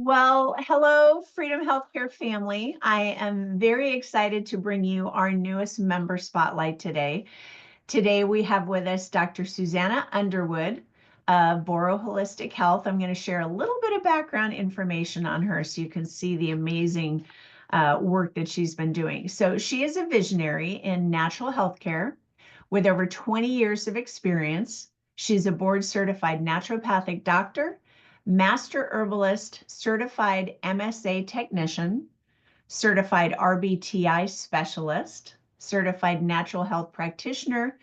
Well, hello, Freedom Healthcare family. I am very excited to bring you our newest member spotlight today. Today we have with us Dr. Suzanna Underwood of Boro Holistic Health. I'm going to share a little bit of background information on her so you can see the amazing work that she's been doing. So she is a visionary in natural healthcare with over 20 years of experience. She's a board certified naturopathic doctor, master herbalist, certified MSA technician, certified RBTI specialist, certified natural health practitioner,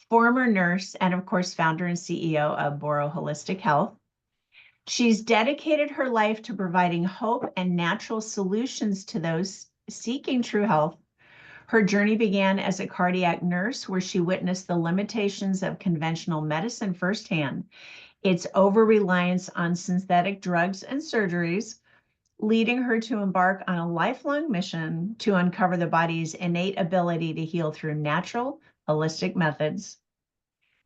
former nurse, and of course, founder and CEO of Boro Holistic Health. She's dedicated her life to providing hope and natural solutions to those seeking true health. Her journey began as a cardiac nurse, where she witnessed the limitations of conventional medicine firsthand, its over-reliance on synthetic drugs and surgeries, leading her to embark on a lifelong mission to uncover the body's innate ability to heal through natural, holistic methods.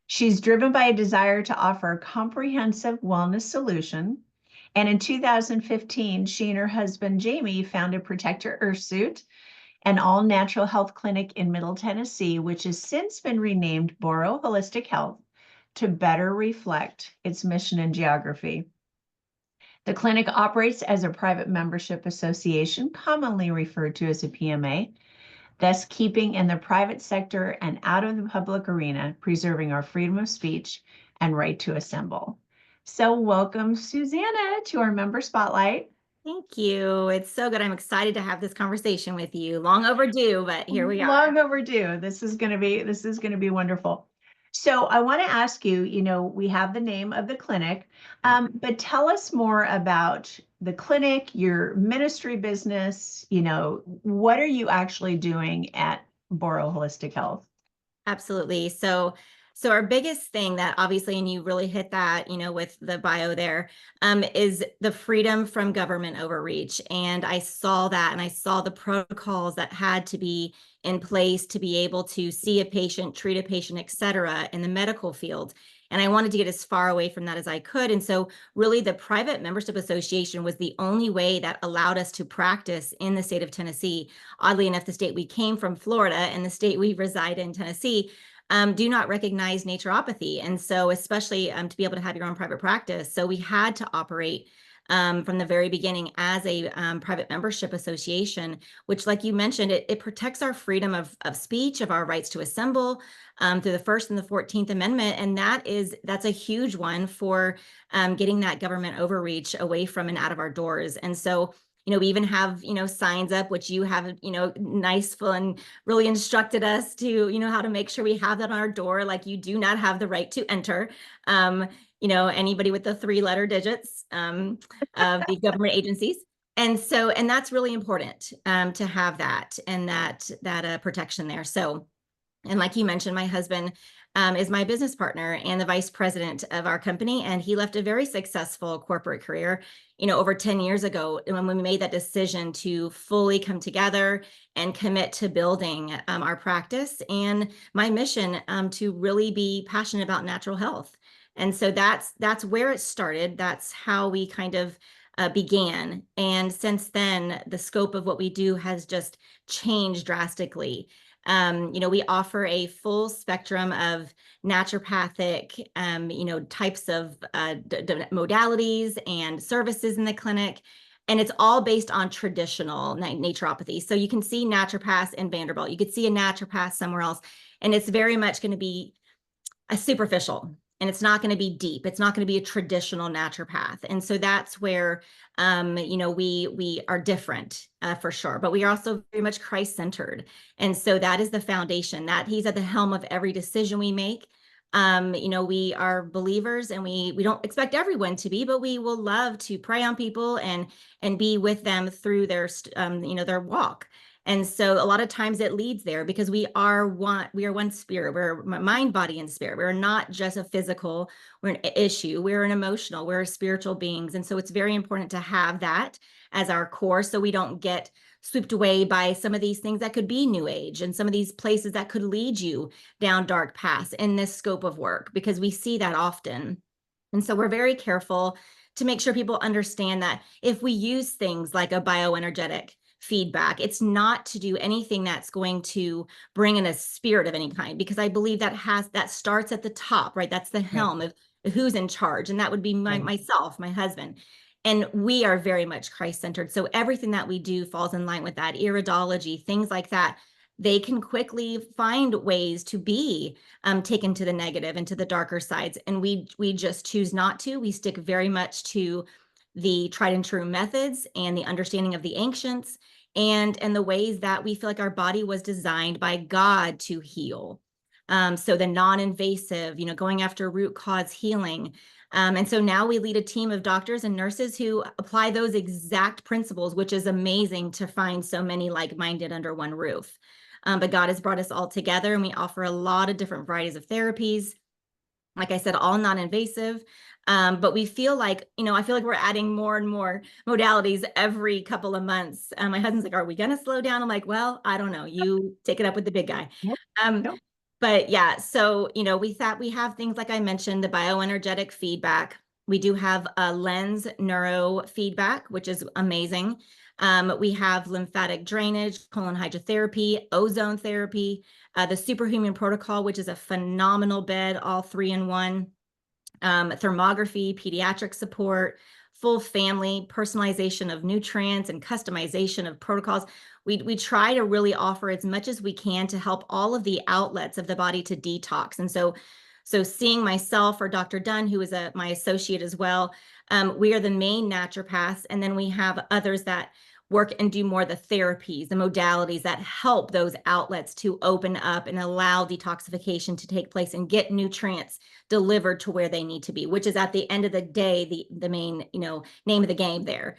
She's driven by a desire to offer a comprehensive wellness solution. And in 2015, she and her husband, Jamie, founded Protector Earthsuit, an all-natural health clinic in Middle Tennessee, which has since been renamed Boro Holistic Health to better reflect its mission and geography. The clinic operates as a private membership association, commonly referred to as a PMA, thus keeping in the private sector and out of the public arena, preserving our freedom of speech and right to assemble. So welcome, Suzanna, to our member spotlight. Thank you. It's so good. I'm excited to have this conversation with you. Long overdue, but here we are. Long overdue. This is going to be wonderful. So I want to ask you, we have the name of the clinic, but tell us more about the clinic, your ministry business, what are you actually doing at Boro Holistic Health? Absolutely. So our biggest thing that obviously, and you really hit that, with the bio there, is the freedom from government overreach. And I saw that, and I saw the protocols that had to be in place to be able to see a patient, treat a patient, et cetera, in the medical field. And I wanted to get as far away from that as I could. And so really the private membership association was the only way that allowed us to practice in the state of Tennessee. Oddly enough, the state we came from, Florida, and the state we reside in, Tennessee, do not recognize naturopathy. And so especially to be able to have your own private practice. So we had to operate from the very beginning as a private membership association, which, like you mentioned, it protects our freedom of speech, of our rights to assemble through the First and the 14th Amendment. And that's a huge one for getting that government overreach away from and out of our doors. And so we even have, signs up, which you have, nice, full, and really instructed us to, how to make sure we have that on our door. Like, you do not have the right to enter, anybody with the 3-letter digits of the government agencies. And that's really important to have that and that protection there. So, and like you mentioned, my husband is my business partner and the vice president of our company. And he left a very successful corporate career, over 10 years ago, when we made that decision to fully come together and commit to building our practice and my mission to really be passionate about natural health. And so that's where it started. That's how we kind of began. And since then, the scope of what we do has just changed drastically. We offer a full spectrum of naturopathic, types of modalities and services in the clinic. And it's all based on traditional naturopathy. So you can see naturopaths in Vanderbilt. You could see a naturopath somewhere else. And it's very much going to be a superficial, and it's not going to be deep. It's not going to be a traditional naturopath. And so that's where, we are different for sure, but we are also very much Christ-centered. And so that is the foundation, that he's at the helm of every decision we make. We are believers, and we don't expect everyone to be, but we will love to pray on people and be with them through their, their walk. And so a lot of times it leads there because we are one spirit. We're mind, body, and spirit. We're not just a physical, we're an issue. We're an emotional, we're spiritual beings. And so it's very important to have that as our core, so we don't get swooped away by some of these things that could be new age and some of these places that could lead you down dark paths in this scope of work, because we see that often. And so we're very careful to make sure people understand that if we use things like a bioenergetic feedback, it's not to do anything that's going to bring in a spirit of any kind, because I believe that starts at the top, right? That's the Right. helm of who's in charge, and that would be Right. myself, my husband. And we are very much Christ-centered. So everything that we do falls in line with that. Iridology, things like that, they can quickly find ways to be taken to the negative and to the darker sides. And we just choose not to. We stick very much to the tried and true methods and the understanding of the ancients, and the ways that we feel like our body was designed by God to heal. So the non-invasive, going after root cause healing. And so now we lead a team of doctors and nurses who apply those exact principles, which is amazing to find so many like-minded under one roof. But God has brought us all together, and we offer a lot of different varieties of therapies. Like I said, all non-invasive. But we feel like, I feel like we're adding more and more modalities every couple of months. My husband's like, are we going to slow down? I'm like, well, I don't know. You take it up with the big guy. Nope. Um, Nope. but yeah, so, we thought we have things like I mentioned, the bioenergetic feedback. We do have a lens neuro feedback, which is amazing. We have lymphatic drainage, colon hydrotherapy, ozone therapy, the superhuman protocol, which is a phenomenal bed, all 3-in-1, thermography, pediatric support, full family personalization of nutrients and customization of protocols. We try to really offer as much as we can to help all of the outlets of the body to detox. And so seeing myself or Dr. Dunn, who is my associate as well, we are the main naturopaths, and then we have others that work and do more the therapies, the modalities that help those outlets to open up and allow detoxification to take place and get nutrients delivered to where they need to be, which is at the end of the day, the main, name of the game there.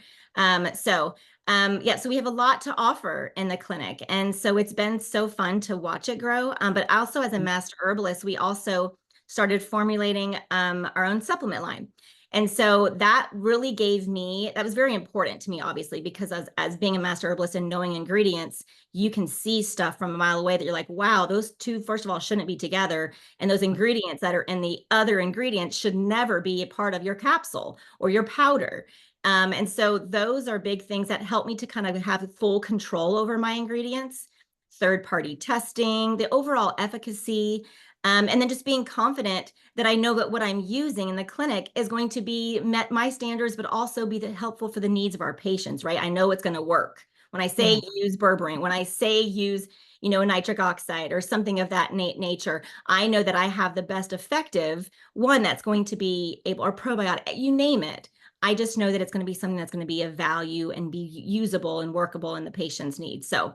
So we have a lot to offer in the clinic. And so it's been so fun to watch it grow. But also as a master herbalist, we also started formulating our own supplement line. And so that really that was very important to me, obviously, because as being a master herbalist and knowing ingredients, you can see stuff from a mile away that you're like, wow, those two, first of all, shouldn't be together. And those ingredients that are in the other ingredients should never be a part of your capsule or your powder. And so those are big things that help me to kind of have full control over my ingredients, third-party testing, the overall efficacy, and then just being confident that I know that what I'm using in the clinic is going to be met my standards, but also be helpful for the needs of our patients, right? I know it's going to work. When I say Yeah. use berberine, when I say use, nitric oxide or something of that nature, I know that I have the best effective one that's going to be able, or probiotic, you name it. I just know that it's going to be something that's going to be of value and be usable and workable in the patient's needs. So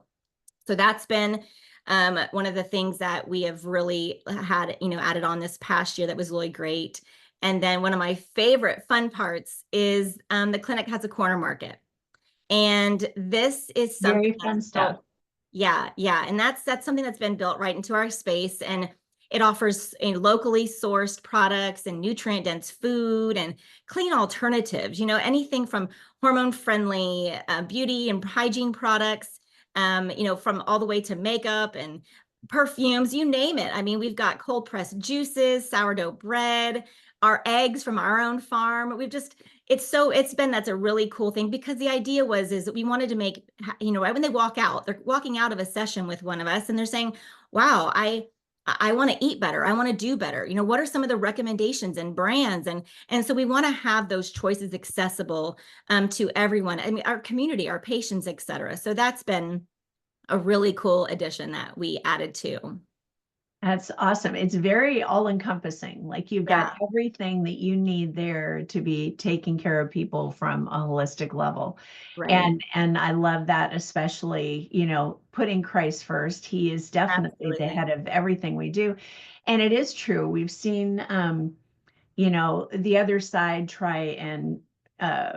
that's been one of the things that we have really had, added on this past year that was really great. And then one of my favorite fun parts is the clinic has a corner market. And this is something Very that's fun stuff. built. Yeah, yeah. And that's something that's been built right into our space. And it offers locally sourced products and nutrient dense food and clean alternatives, anything from hormone friendly beauty and hygiene products, from all the way to makeup and perfumes, you name it. I mean, we've got cold pressed juices, sourdough bread, our eggs from our own farm. That's a really cool thing, because the idea is that we wanted to make, right when they walk out, they're walking out of a session with one of us and they're saying, wow, I want to eat better. I want to do better. What are some of the recommendations and brands? And so we want to have those choices accessible to everyone. I mean, our community, our patients, et cetera. So that's been a really cool addition that we added to. That's awesome. It's very all-encompassing. Like you've got Yeah, everything that you need there to be taking care of people from a holistic level. right. And I love that, especially, putting Christ first. He is definitely the Absolutely. head of everything we do. And it is true. We've seen the other side try and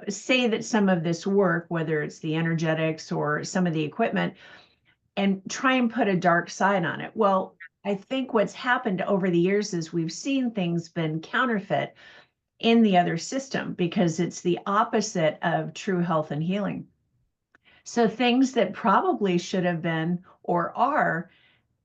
say that some of this work, whether it's the energetics or some of the equipment, and try and put a dark side on it. Well, I think what's happened over the years is we've seen things been counterfeit in the other system because it's the opposite of true health and healing. So things that probably should have been or are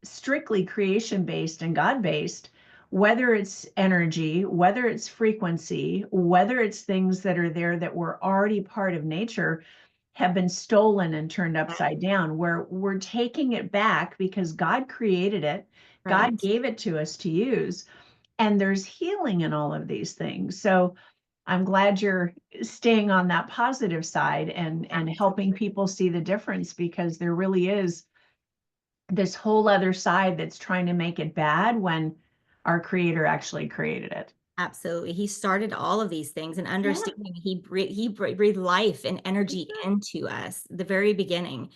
strictly creation based and God based, whether it's energy, whether it's frequency, whether it's things that are there that were already part of nature, have been stolen and turned upside down, where we're taking it back because God created it. God Right. gave it to us to use. And there's healing in all of these things. So I'm glad you're staying on that positive side and helping people see the difference, because there really is this whole other side that's trying to make it bad when our creator actually created it. Absolutely. He started all of these things, and Yeah. understanding he breathed life and energy into us the very beginning.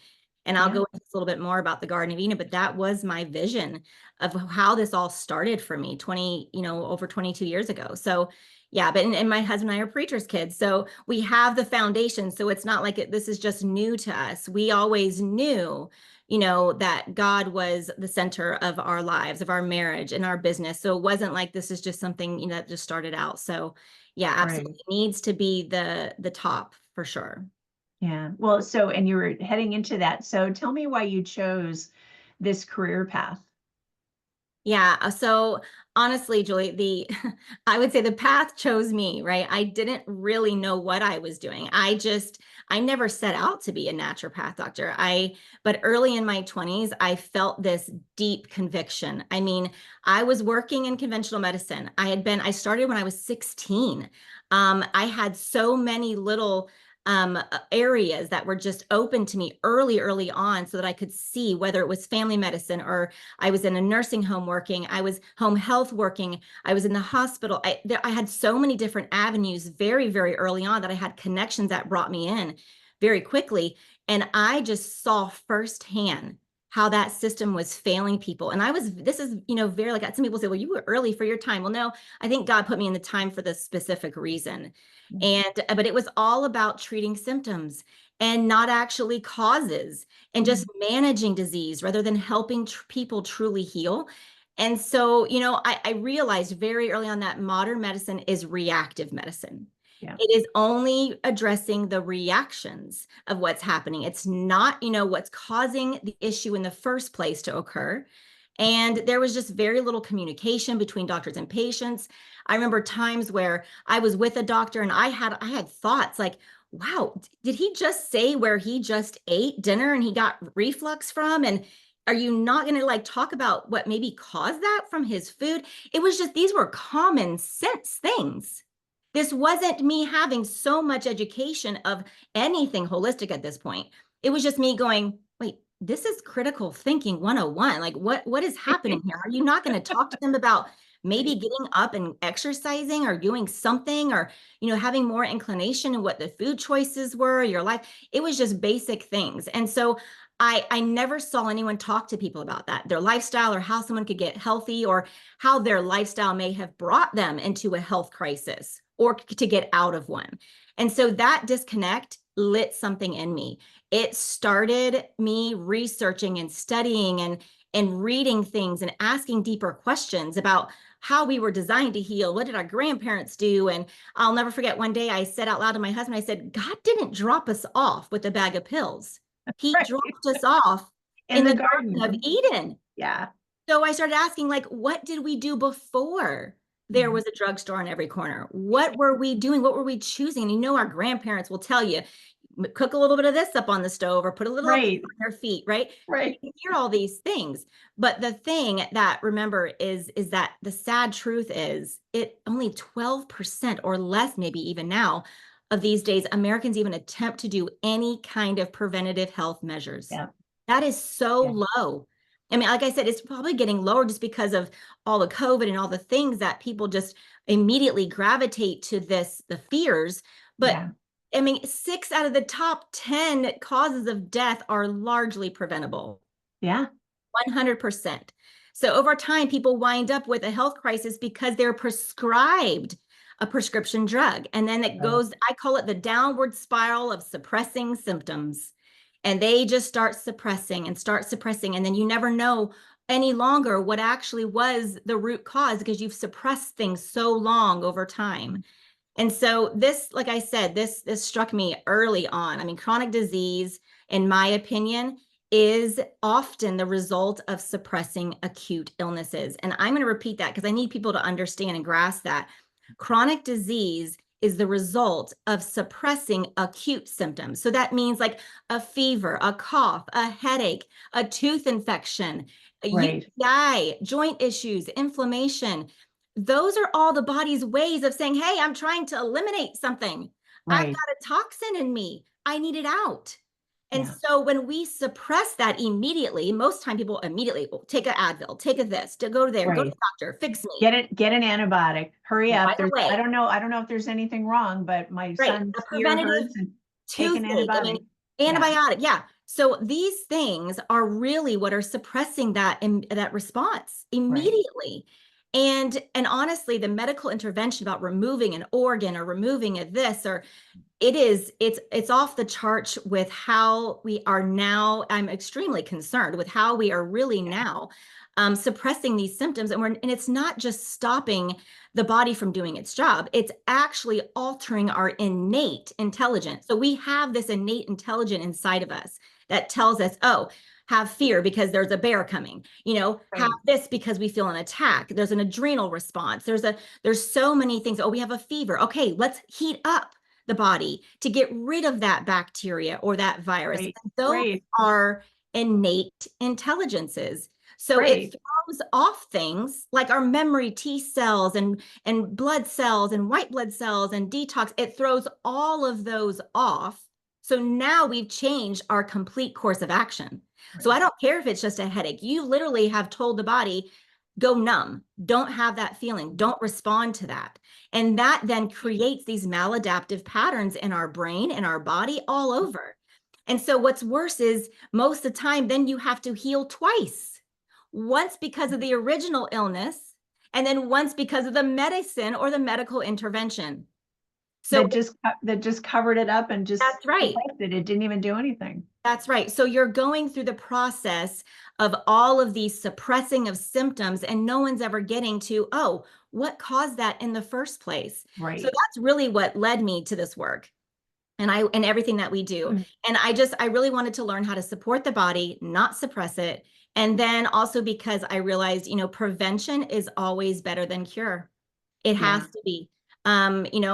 And I'll Yeah. go into this a little bit more about the Garden of Eden, but that was my vision of how this all started for me 20, over 22 years ago. So yeah, but and my husband and I are preachers' kids. So we have the foundation. So it's not like this is just new to us. We always knew that God was the center of our lives, of our marriage and our business. So it wasn't like this is just something, that just started out. So yeah, Right. absolutely needs to be the top for sure. Yeah. Well, so, and you were heading into that. So tell me why you chose this career path. Yeah. So honestly, Julie, I would say the path chose me, right? I didn't really know what I was doing. I never set out to be a naturopath doctor. But early in my 20s, I felt this deep conviction. I mean, I was working in conventional medicine. I started when I was 16. I had so many little areas that were just open to me early on so that I could see whether it was family medicine or I was in a nursing home working. I was home health working. I was in the hospital. I had so many different avenues very early on that I had connections that brought me in very quickly. And I just saw firsthand how that system was failing people. And this is, very like some people say, well, you were early for your time. Well, no, I think God put me in the time for this specific reason. But it was all about treating symptoms and not actually causes and just Mhm. managing disease rather than helping people truly heal. And so, I realized very early on that modern medicine is reactive medicine. Yeah. It is only addressing the reactions of what's happening. It's not, what's causing the issue in the first place to occur. And there was just very little communication between doctors and patients. I remember times where I was with a doctor and I had thoughts like, wow, did he just say where he just ate dinner and he got reflux from? And are you not going to like talk about what maybe caused that from his food? It was just, these were common sense things. This wasn't me having so much education of anything holistic at this point. It was just me going, wait, this is critical thinking 101. Like what is happening here? Are you not going to talk to them about maybe Right. getting up and exercising or doing something, or having more inclination in what the food choices were, your life? It was just basic things. And so I never saw anyone talk to people about that, their lifestyle, or how someone could get healthy, or how their lifestyle may have brought them into a health crisis or to get out of one. And so that disconnect lit something in me. It started me researching and studying and reading things and asking deeper questions about how we were designed to heal. What did our grandparents do? And I'll never forget one day I said out loud to my husband, I said, God didn't drop us off with a bag of pills. He Right. dropped us off In in the the Garden of garden. Eden. Yeah. So I started asking, like, what did we do before there Mhm. was a drugstore on every corner? What were we doing? What were we choosing? And our grandparents will tell you, cook a little bit of this up on the stove or put a little of this Right. on your feet, right? You Right. can hear all these things. But the thing that remember is that the sad truth is it only 12% or less, maybe even now, of these days, Americans even attempt to do any kind of preventative health measures. Yeah. That is so Yeah. low. I mean, like I said, it's probably getting lower just because of all the COVID and all the things that people just immediately gravitate to the fears. But Yeah. I mean, 6 out of the top 10 causes of death are largely preventable. Yeah. 100%. So over time, people wind up with a health crisis because they're prescribed a prescription drug. And then it Right. goes, I call it the downward spiral of suppressing symptoms. And they just start suppressing and start suppressing. And then you never know any longer what actually was the root cause because you've suppressed things so long over time. And so this, like I said, this struck me early on. I mean, chronic disease, in my opinion, is often the result of suppressing acute illnesses. And I'm going to repeat that because I need people to understand and grasp that. Chronic disease is the result of suppressing acute symptoms. So that means like a fever, a cough, a headache, a tooth infection, a Right. UTI, joint issues, inflammation. Those are all the body's ways of saying, hey, I'm trying to eliminate something. I've got Right. a toxin in me. I need it out. And Yeah. so when we suppress that immediately, most time people immediately take an Advil, take a this, to go there, go to Right. the doctor, fix me. Get an antibiotic. Hurry Right up. There's away. I don't know if there's anything wrong, but my Right. son's A ear preventative hurts and take an toothache. I mean, antibiotic. Yeah. antibiotic. Yeah. So these things are really what are suppressing that response Right. immediately. And honestly, the medical intervention about removing an organ or removing a this or it's off the charts with how we are now. I'm extremely concerned with how we are really now suppressing these symptoms, and it's not just stopping the body from doing its job, it's actually altering our innate intelligence. So we have this innate intelligence inside of us that tells us, oh, have fear because there's a bear coming, have Right. this because we feel an attack, there's an adrenal response, there's so many things. Oh, we have a fever, okay, let's heat up the body to get rid of that bacteria or that virus. Right. And those Right. are innate intelligences. So it Right. throws off things like our memory T cells and blood cells and white blood cells and detox. It throws all of those off. So now we've changed our complete course of action. So I Right. don't care if it's just a headache. You literally have told the body, go numb, don't have that feeling, don't respond to that. And that then creates these maladaptive patterns in our brain and our body all over. And so what's worse is most of the time, then you have to heal twice. Once because of the original illness, and then once because of the medicine or the medical intervention. So That just covered it up and just that's right. suppressed it. It didn't even do anything. That's right. So you're going through the process of all of these suppressing of symptoms, and no one's ever getting to, oh, what caused that in the first place? So Right. that's really what led me to this work and everything that we do. And I really wanted to learn how to support the body, not suppress it. And then also because I realized, prevention is always better than cure. It has Yeah. to be.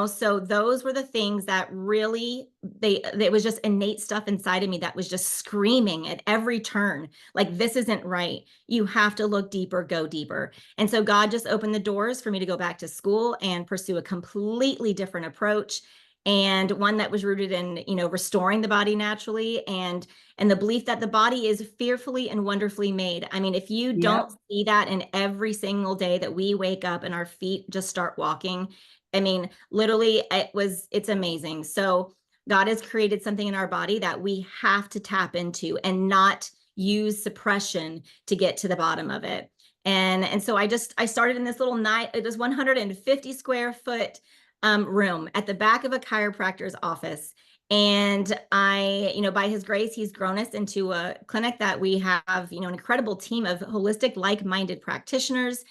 So those were the things that really it was just innate stuff inside of me that was just screaming at every turn, like, this isn't right. You have to look deeper, go deeper. And so God just opened the doors for me to go back to school and pursue a completely different approach, and one that was rooted in, restoring the body naturally, and the belief that the body is fearfully and wonderfully made. I mean, if you don't Yep. see that in every single day that we wake up and our feet just start walking, I mean, literally, it's amazing. So God has created something in our body that we have to tap into and not use suppression to get to the bottom of it. And so I started in this little night, it was 150 square foot room at the back of a chiropractor's office. And by his grace, he's grown us into a clinic that we have, an incredible team of holistic, like-minded practitioners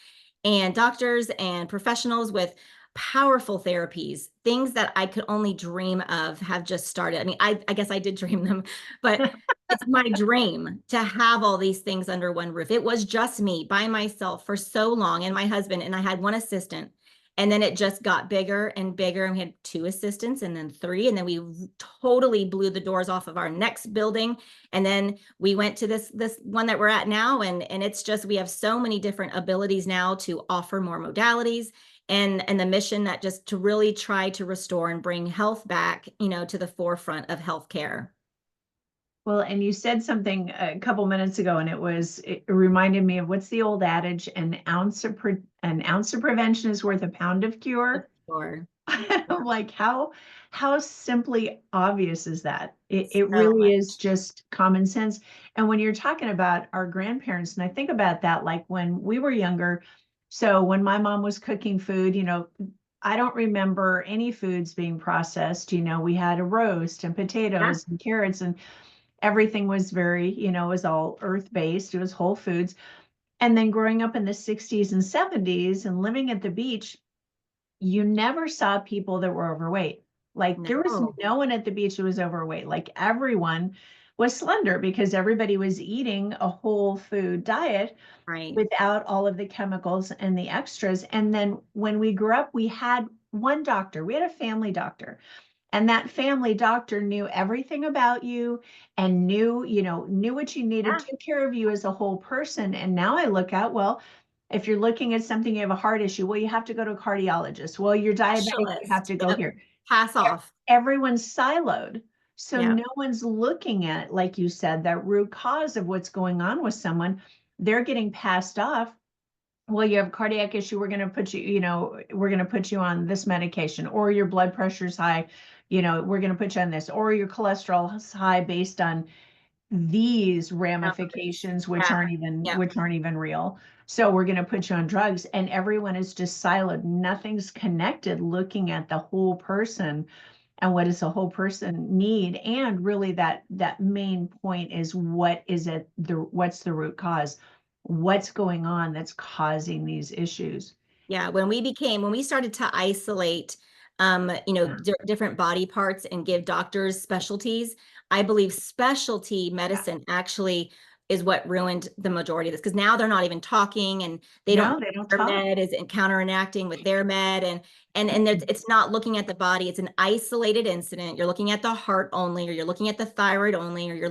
and doctors and professionals with powerful therapies, things that I could only dream of have just started. I mean, I guess I did dream them, but it's my dream to have all these things under one roof. It was just me by myself for so long, and my husband, and I had one assistant. And then it just got bigger and bigger, and we had two assistants and then three. And then we totally blew the doors off of our next building. And then we went to this one that we're at now. And it's just, we have so many different abilities now to offer more modalities, and the mission that just to really try to restore and bring health back, to the forefront of healthcare. Well, and you said something a couple minutes ago, and it reminded me of what's the old adage: an ounce of prevention is worth a pound of cure. Sure. I'm like, how simply obvious is that? It So really much. is just common sense. And when you're talking about our grandparents, and I think about that, like when we were younger, so when my mom was cooking food, I don't remember any foods being processed. We had a roast and Yeah. potatoes and carrots, and everything was very, it was all earth-based. It was whole foods. And then growing up in the 60s and 70s and living at the beach, you never saw people that were overweight. Like there was No. no one at the beach who was overweight. Like everyone was slender because everybody was eating a whole food diet Right. without all of the chemicals and the extras. And then when we grew up, we had one doctor, we had a family doctor. And that family doctor knew everything about you and knew what you needed, Yeah. took care of you as a whole person. And now I look at, well, if you're looking at something, you have a heart issue, well, you have to go to a cardiologist. Well, you're diabetic, you have Specialist. to go Yep. here. Pass off. Everyone's siloed. So Yeah. no one's looking at, like you said, that root cause of what's going on with someone. They're getting passed off. Well, you have a cardiac issue. We're going to put you, we're going to put you on this medication, or your blood pressure's high. We're going to put you on this, or your cholesterol is high based on these Numbers. ramifications, which Yeah. Yep. aren't even real. So we're going to put you on drugs, and everyone is just siloed. Nothing's connected, looking at the whole person and what does the whole person need. And really that main point is, what's the root cause? What's going on that's causing these issues? Yeah, when we started to isolate, Yeah. different body parts and give doctors specialties, I believe specialty Yeah. medicine actually is what ruined the majority of this, because now they're not even talking, and they don't, No, they don't their talk. med is counteracting with their med, and it's not looking at the body. It's an isolated incident. You're looking at the heart only, or you're looking at the thyroid only, or you're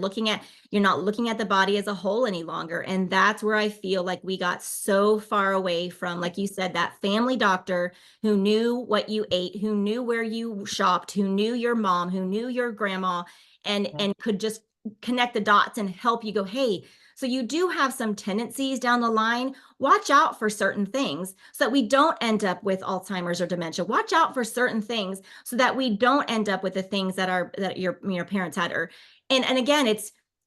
not looking at the body as a whole any longer. And that's where I feel like we got so far away from, like you said, that family doctor who knew what you ate, who knew where you shopped, who knew your mom, who knew your grandma, Yeah. and could just connect the dots and help you go, hey, so you do have some tendencies down the line. Watch out for certain things so that we don't end up with Alzheimer's or dementia. Watch out for certain things so that we don't end up with the things that your parents had. Or and again,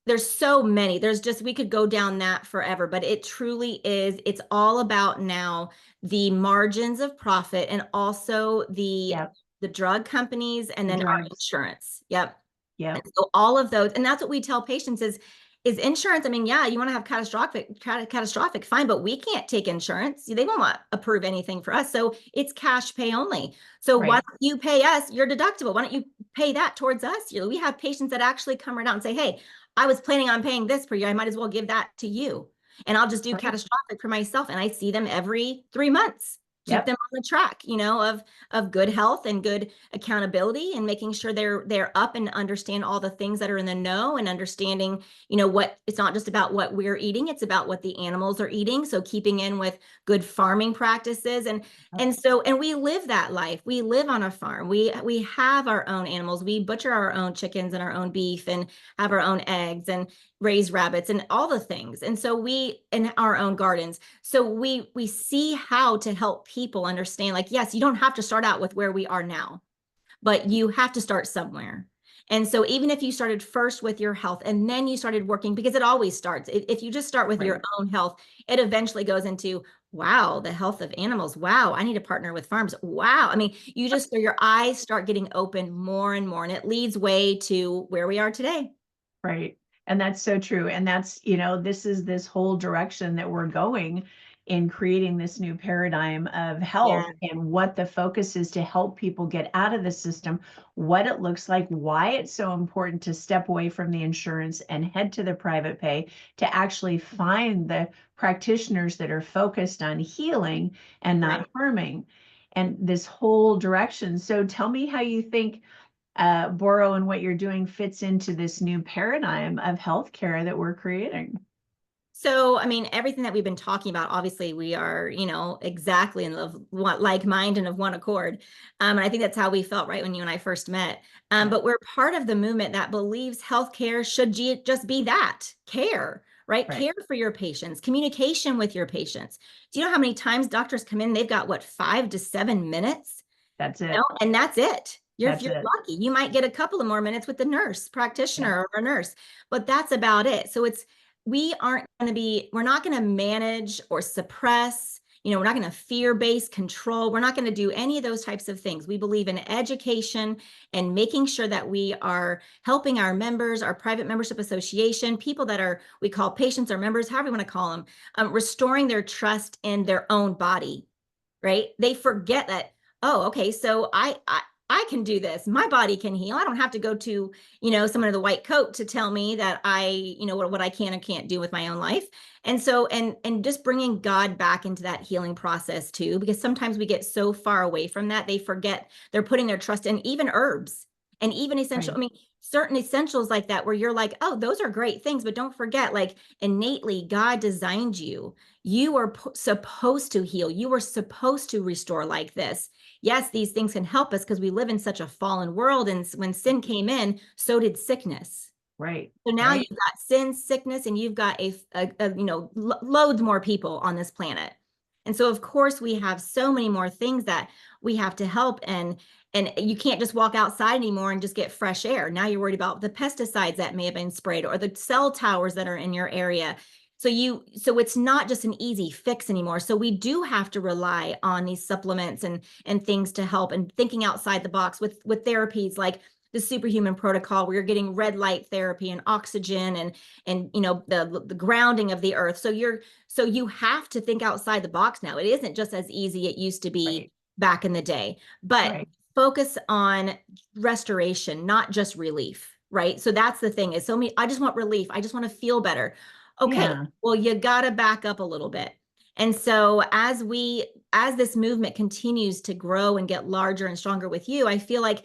there's so many. There's just, we could go down that forever, but it truly is. It's all about now the margins of profit, and also Yep. the drug companies, and The then our drugs. insurance. Yep. And Yep. so all of those, and that's what we tell patients is insurance. I mean, yeah, you want to have catastrophic, fine, but we can't take insurance. They won't approve anything for us. So it's cash pay only. So why Right. don't you pay us your deductible? Why don't you pay that towards us? We have patients that actually come right out and say, hey, I was planning on paying this per year. I might as well give that to you. And I'll just do Right. catastrophic for myself. And I see them every 3 months. Keep Yep. them on the track, of good health and good accountability, and making sure they're up and understand all the things that are in the know, and understanding, what it's not just about what we're eating, it's about what the animals are eating. So keeping in with good farming practices, Yep. and we live that life. We live on a farm. We have our own animals. We butcher our own chickens and our own beef, and have our own eggs, and raise rabbits, and all the things. And so we in our own gardens. So we see how to help people understand, like, yes, you don't have to start out with where we are now, but you have to start somewhere. And so even if you started first with your health, and then you started working, because it always starts, if you just start with your Right. own health, it eventually goes into, wow, the health of animals. Wow, I need to partner with farms. Wow. I mean, so your eyes start getting open more and more, and it leads way to where we are today. Right. And that's so true. And that's, this is this whole direction that we're going in creating this new paradigm of health, Yeah. and what the focus is to help people get out of the system, what it looks like, why it's so important to step away from the insurance and head to the private pay, to actually find the practitioners that are focused on healing and Right. not harming, and this whole direction. So tell me how you think Boro and what you're doing fits into this new paradigm of healthcare that we're creating. So, I mean, everything that we've been talking about, obviously, we are, exactly in like mind and of one accord. And I think that's how we felt right when you and I first met. Yeah. But we're part of the movement that believes healthcare should just be that care, right? Right. Care for your patients, communication with your patients. Do you know how many times doctors come in? They've got what, 5 to 7 minutes, That's it. and that's it. If That's you're it. lucky, you might get a couple of more minutes with the nurse Yeah. practitioner or a nurse, but that's about it. So we're not going to manage or suppress, we're not going to fear-based control. We're not going to do any of those types of things. We believe in education and making sure that we are helping our members, our private membership association, people that we call patients or members, however you want to call them, restoring their trust in their own body, right? They forget that, oh, okay, so I can do this. My body can heal. I don't have to go to, someone in the white coat to tell me that what I can and can't do with my own life. And so, and just bringing God back into that healing process too, because sometimes we get so far away from that, they forget they're putting their trust in even herbs and even essential. Right. I mean, certain essentials like that, where you're like, oh, those are great things, but don't forget, like innately, God designed you. You are supposed to heal. You were supposed to restore like this. Yes, these things can help us because we live in such a fallen world. And when sin came in, so did sickness. Right. So now Right. you've got sin, sickness, and you've got loads more people on this planet. And so, of course, we have so many more things that we have to help. And you can't just walk outside anymore and just get fresh air. Now you're worried about the pesticides that may have been sprayed or the cell towers that are in your area. So it's not just an easy fix anymore. So we do have to rely on these supplements and things to help, and thinking outside the box with therapies like the superhuman protocol, where you're getting red light therapy and oxygen and the grounding of the earth. So you have to think outside the box now. It isn't just as easy it used to be Right. back in the day, but Right. focus on restoration, not just relief, right? So that's the thing, is so many, I just want relief. I just want to feel better. Okay, Yeah. well, you got to back up a little bit. And so as this movement continues to grow and get larger and stronger with you, I feel like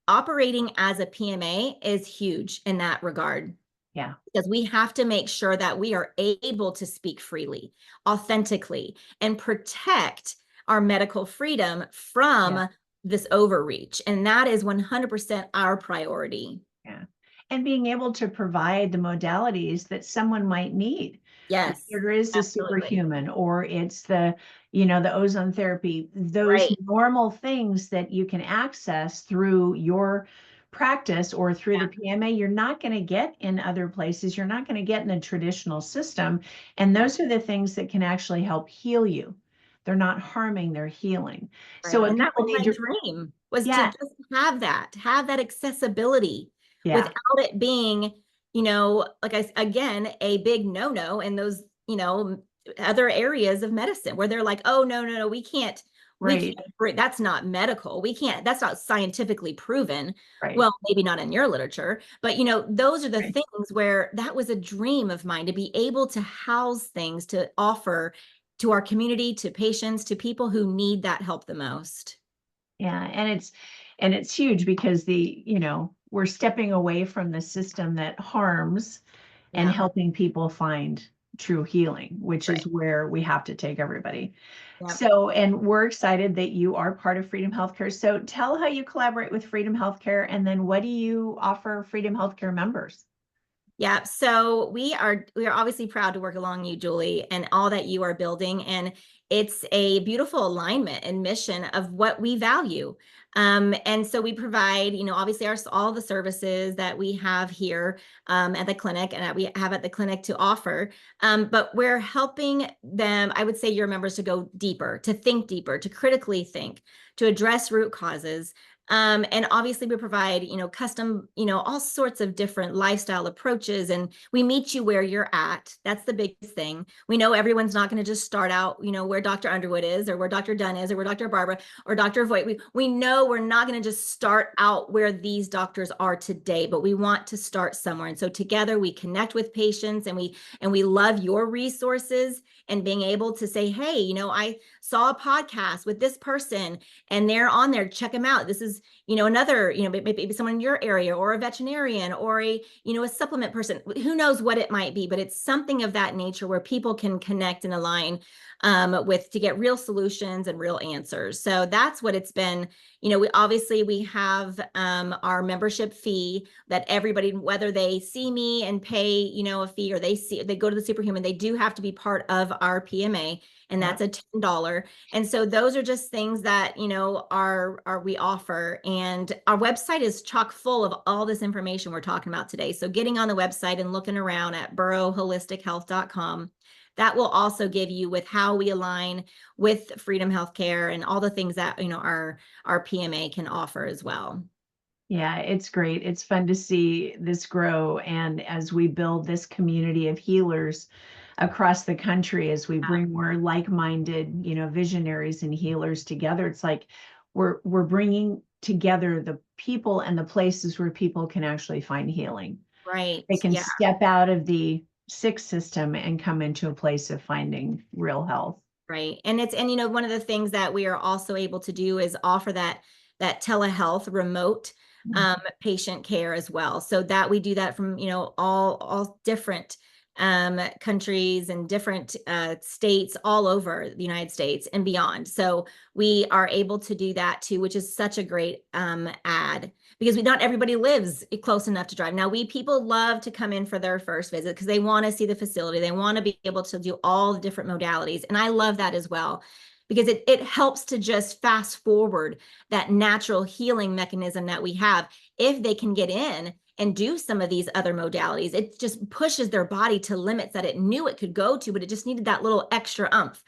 operating as a PMA is huge in that regard, Yeah. because we have to make sure that we are able to speak freely, authentically, and protect our medical freedom Yeah. from this overreach. And that is 100% our priority. Yeah. And being able to provide the modalities that someone might need. Yes, There is the absolutely. superhuman, or it's the ozone therapy, those Right. normal things that you can access through your practice or through the Yeah. PMA, you're not going to get in other places. You're not going to get in the traditional system. And Yeah. those are the things that can actually help heal you. They're not harming, they're healing. So Right. what And that people was need my to, dream, was to yeah, just have that accessibility yeah, without it being, like again, a big no-no in those, other areas of medicine where they're like, oh, no, no, no, we right, can't, that's not medical. We can't, that's not scientifically proven. right, Well, maybe not in your literature, but those are the right. things where that was a dream of mine, to be able to house things to offer to our community, to patients, to people who need that help the most. Yeah, and it's huge because we're stepping away from the system that harms and Yeah, helping people find true healing, which right. is where we have to take everybody. Yep. So, and we're excited that you are part of Freedom Healthcare. So tell how you collaborate with Freedom Healthcare, and then what do you offer Freedom Healthcare members? Yeah, so we are obviously proud to work along you, Julie, and all that you are building. And it's a beautiful alignment and mission of what we value. And so we provide, obviously all the services that we have here at the clinic and that we have at the clinic to offer. But we're helping them, I would say, your members to go deeper, to think deeper, to critically think, to address root causes. And obviously we provide, custom, all sorts of different lifestyle approaches, and we meet you where you're at. That's the biggest thing. We know everyone's not going to just start out, where Dr. Underwood is, or where Dr. Dunn is, or where Dr. Barbara or Dr. Voigt. We know we're not going to just start out where these doctors are today, but we want to start somewhere. And so together we connect with patients, and we love your resources, and being able to say, hey, I saw a podcast with this person and they're on there, check them out. This is, another, maybe someone in your area, or a veterinarian, or a supplement person. Who knows what it might be, but it's something of that nature where people can connect and align with, to get real solutions and real answers. So that's what it's been. We have our membership fee that everybody, whether they see me and pay, a fee, or they go to the superhuman, they do have to be part of our PMA, and Yeah. that's a $10. And so those are just things that, are we offer. And our website is chock full of all this information we're talking about today. So getting on the website and looking around at boroholistichealth.com, that will also give you with how we align with Freedom Healthcare and all the things that, our PMA can offer as well. Yeah, it's great. It's fun to see this grow. And as we build this community of healers across the country, as we bring more like-minded, visionaries and healers together, it's like we're bringing together the people and the places where people can actually find healing. Right. They can Yeah. step out of the sick system and come into a place of finding real health. Right. And one of the things that we are also able to do is offer that telehealth remote patient care as well. So that we do that from, all different countries and different states all over the United States and beyond. So we are able to do that too, which is such a great add, because not everybody lives close enough to drive. Now, people love to come in for their first visit because they want to see the facility. They want to be able to do all the different modalities. And I love that as well, because it helps to just fast forward that natural healing mechanism that we have. If they can get in and do some of these other modalities, it just pushes their body to limits that it knew it could go to, but it just needed that little extra umph.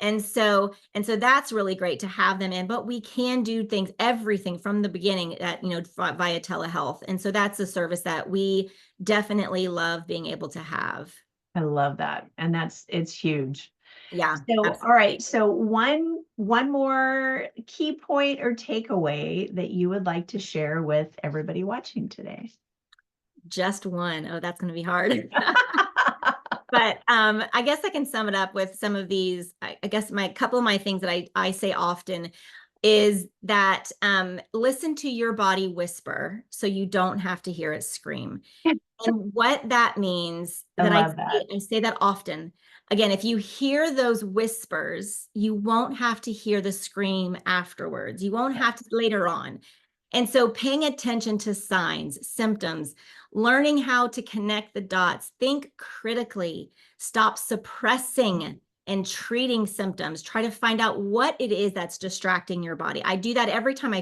And so that's really great to have them in, but we can do everything from the beginning via telehealth. And so that's a service that we definitely love being able to have. I love that. And it's huge. Yeah, So, all right. absolutely. So one more key point or takeaway that you would like to share with everybody watching today. Just one. Oh, that's going to be hard. But I guess I can sum it up with some of these. I guess my couple of my things that I say often is that listen to your body whisper so you don't have to hear it scream. And what that means, I that I love that. say that often. Again, if you hear those whispers, you won't have to hear the scream afterwards. You won't have to later on. And so paying attention to signs, symptoms, learning how to connect the dots, think critically, stop suppressing and treating symptoms. Try to find out what it is that's distracting your body. I do that every time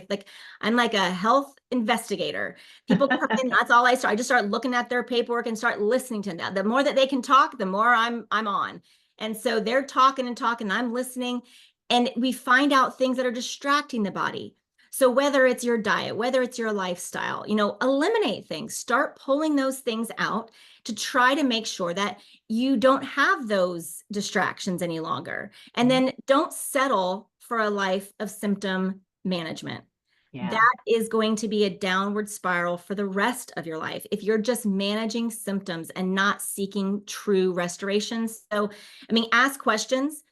I'm like a health investigator. People come in, that's all I start. I just start looking at their paperwork and start listening to them. The more that they can talk, the more I'm on. And so they're talking and talking, I'm listening, and we find out things that are distracting the body. So whether it's your diet, whether it's your lifestyle, eliminate things, start pulling those things out to try to make sure that you don't have those distractions any longer. And then don't settle for a life of symptom management. Yeah. That is going to be a downward spiral for the rest of your life if you're just managing symptoms and not seeking true restorations. So, ask questions.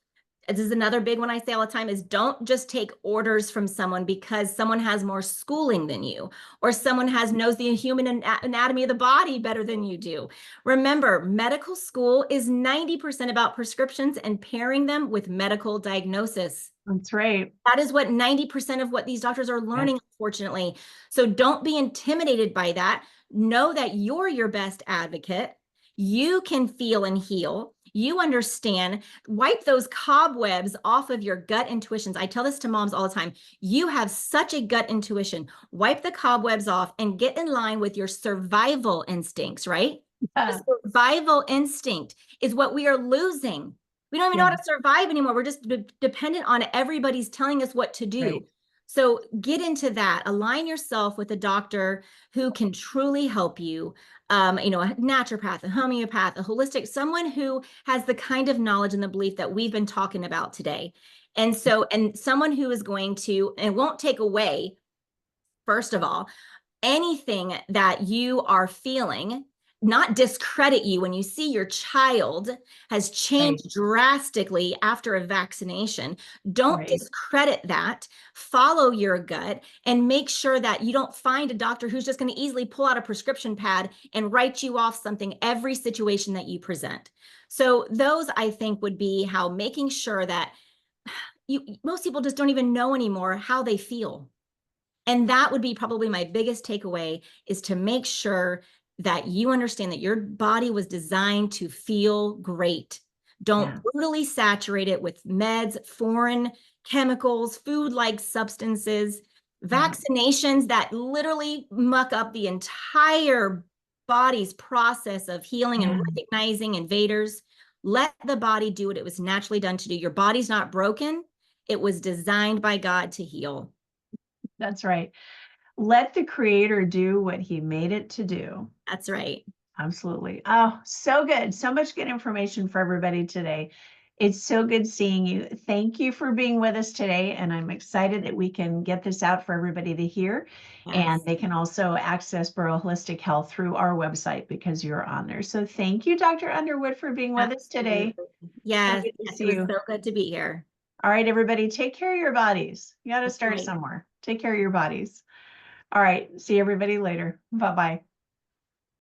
This is another big one I say all the time, is don't just take orders from someone because someone has more schooling than you, or someone knows the human anatomy of the body better than you do. Remember, medical school is 90% about prescriptions and pairing them with medical diagnosis. That's right. That is what 90% of what these doctors are learning, unfortunately. So don't be intimidated by that. Know that you're your best advocate. You can feel and heal. You understand. Wipe those cobwebs off of your gut intuitions. I tell this to moms all the time. You have such a gut intuition. Wipe the cobwebs off and get in line with your survival instincts, right? Yeah. The survival instinct is what we are losing. We don't even know how to survive anymore. We're just dependent on everybody's telling us what to do. Right. So get into that. Align yourself with a doctor who can truly help you. A naturopath, a homeopath, a holistic, someone who has the kind of knowledge and the belief that we've been talking about today. And someone who is going to, and won't take away, first of all, anything that you are feeling, not discredit you when you see your child has changed drastically after a vaccination. Don't discredit that. Follow your gut and make sure that you don't find a doctor who's just going to easily pull out a prescription pad and write you off something every situation that you present. So those, I think, would be how making sure that most people just don't even know anymore how they feel. And that would be probably my biggest takeaway, is to make sure that you understand that your body was designed to feel great. Don't brutally saturate it with meds, foreign chemicals, food-like substances, vaccinations that literally muck up the entire body's process of healing and recognizing invaders. Let the body do what it was naturally done to do. Your body's not broken. It was designed by God to heal. That's right. Let the creator do what he made it to do. That's right. Absolutely. Oh, so good. So much good information for everybody today. It's so good seeing you. Thank you for being with us today. And I'm excited that we can get this out for everybody to hear. And Yes, they can also access Boro Holistic Health through our website because you're on there. So thank you, Dr. Underwood, for being with us today. absolutely. So Yes, good to yes, see it was you. so good to be here. All right, everybody, take care of your bodies. You got to That's start right. somewhere. Take care of your bodies. All right. See everybody later. Bye bye.